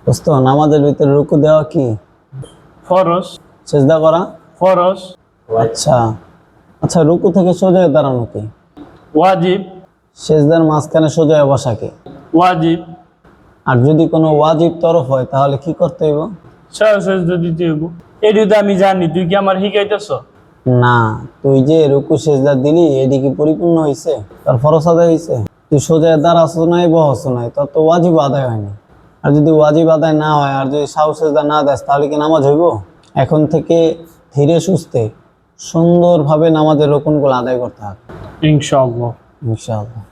দোস্ত নামাজের ভিতরে রুকু দেওয়া কি ফরজ। সিজদা করা? ফরজ। আচ্ছা আচ্ছা, রুকু থেকে সোজা হয়ে দাঁড়ানো কি? ওয়াজিব। সিজদার মাঝখানে সোজা হয়ে বসা কি? ওয়াজিব। আর যদি কোনো ওয়াজিব তরফ হয় তাহলে কি করতে হইব? সেজদা দিতে হইব। এটি তো আমি জানি, তুই কি আমার শিখাইতেছ? না, তুই যে রুকু সিজদা দিলি এটি কি পরিপূর্ণ হয়েছে? তার ফরজ আদায় হয়েছে? তুই সোজা হয়ে দাঁড়াচ্ছ নাই, বহস নাই, তোর তো ওয়াজিব আদায় হয়নি। আর যদি ওয়াজিব আদায় না হয় আর যদি সাহু সিজদা না দেস তাহলে কি নামাজ হইব? এখন থেকে ধীরে সুস্থে সুন্দরভাবে নামাজের রকুনগুলো আদায় করতে হবে ইনশাআল্লাহ। ইনশাআল্লাহ।